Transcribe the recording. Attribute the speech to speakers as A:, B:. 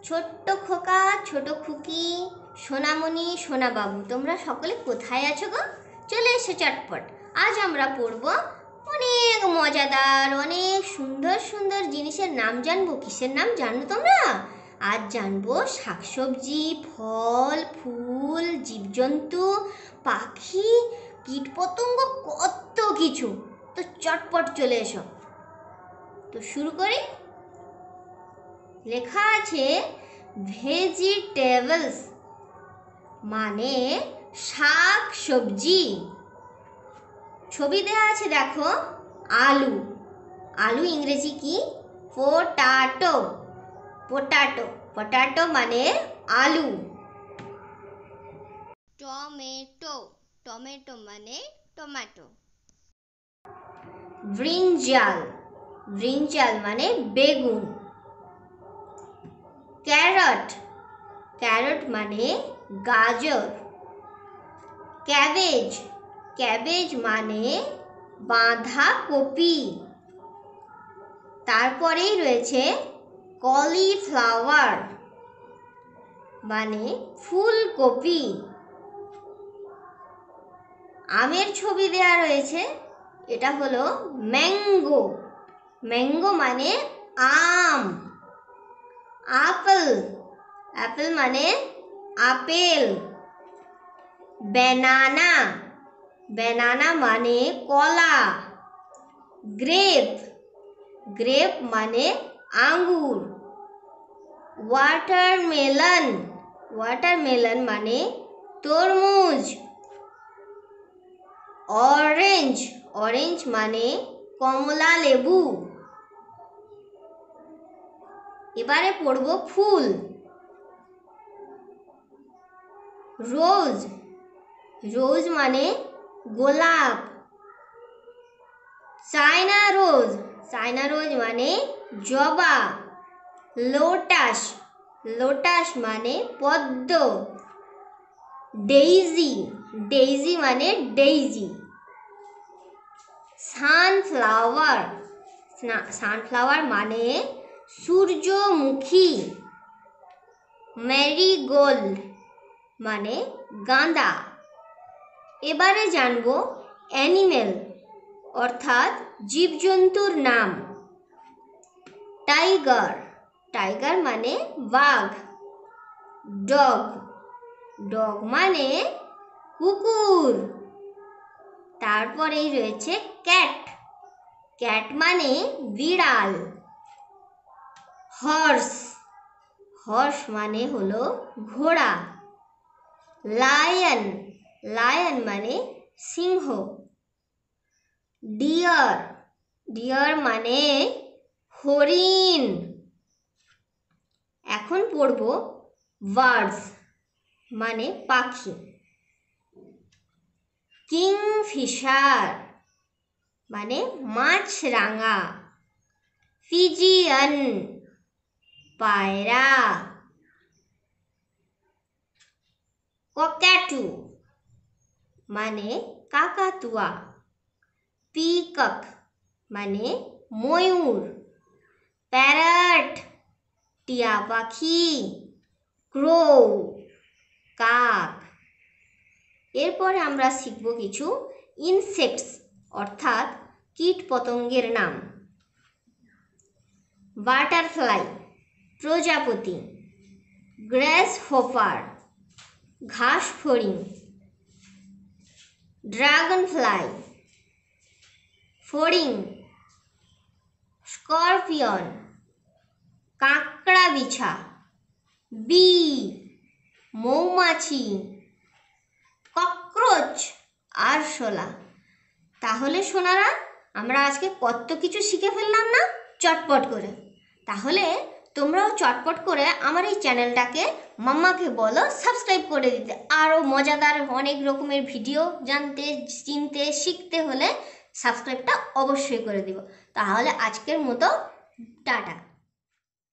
A: ছোট্ট খোকা, ছোট খুকি, সোনামণি, সোনা বাবু, তোমরা সকলে কোথায় আছো গো? চলে এসো চটপট। আজ আমরা পড়ব অনেক মজাদার, অনেক সুন্দর সুন্দর জিনিসের নাম জানবো। কিসের নাম জানো তোমরা? আজ জানবো শাকসবজি, ফল, ফুল, জীবজন্তু, পাখি, কীটপতঙ্গ, কত কিছু। তো চটপট চলে এসো। তো শুরু করি। লেখা আছে ভেজিটেবলস, মানে শাক সবজি। ছবি দেওয়া আছে দেখো, আলু। আলু ইংরেজি কি? পোটাটো। পোটাটো, পোটাটো মানে আলু। টমেটো, টমেটো মানে টমেটো। ব্রিঞ্জাল, ব্রিঞ্জাল মানে বেগুন। ক্যারট, ক্যারট মানে গাজর। ক্যাবেজ, ক্যাবেজ মানে বাঁধাকপি। তারপরেই রয়েছে কলিফ্লাওয়ার, মানে ফুলকপি। আমের ছবি দেয়া রয়েছে, এটা হলো ম্যাঙ্গো। ম্যাঙ্গো মানে আম। আপেল, আপেল মানে আপেল। ব্যানানা, ব্যানানা মানে কলা। গ্রেপ, গ্রেপ মানে আঙ্গুর। ওয়াটারমেলন, ওয়াটারমেলন মানে তরমুজ। অরেঞ্জ, অরেঞ্জ মানে কমলা লেবু। এবারে পড়ব ফুল। রোজ, রোজ মানে গোলাপ। চায়না রোজ, চায়না রোজ মানে জবা। লোটাস, লোটাস মানে পদ্ম। ডেইজি, ডেইজি মানে ডেইজি। সানফ্লাওয়ার, সানফ্লাওয়ার মানে সূর্যমুখী। ম্যারিগোল্ড মানে গাঁদা। এবারে জানবো অ্যানিমেল, অর্থাৎ জীবজন্তুর নাম। টাইগার, টাইগার মানে বাঘ। ডগ, ডগ মানে কুকুর। তারপরেই রয়েছে ক্যাট, ক্যাট মানে বিড়াল। হর্স, হর্স মানে হলো ঘোড়া। লায়ন, লায়ন মানে সিংহ। ডিয়ার, ডিয়ার মানে হরিণ। এখন পড়ব বার্ডস, মানে পাখি। কিংফিশার মানে মাছরাঙা। পিজিয়ন পায়রা। ককাটু মানে কাকাতুয়া। পিকক মানে ময়ূর। প্যারট টিয়া পাখি। ক্রো কাক। এরপরে আমরা শিখব কিছু ইনসেক্টস, অর্থাৎ কীট পতঙ্গের নাম। বাটারফ্লাই প্রজাপতি। গ্রাসহপার ঘাস ফড়িং। ড্রাগন ফ্লাই ফড়িং। স্করপিয়ন কাঁকড়া বিছা। বি মৌমাছি। ককরোচ আরশোলা। তাহলে সোনারা, আমরা আজকে কত কিছু শিখে ফেললাম না চটপট করে। তাহলে তোমরাও চটপট করে আমার এই চ্যানেলটাকে মাম্মাকে বলো সাবস্ক্রাইব করে দিতে। আরও মজাদার অনেক রকমের ভিডিও জানতে, চিনতে, শিখতে হলে সাবস্ক্রাইবটা অবশ্যই করে দিব। তাহলে আজকের মতো টাটা।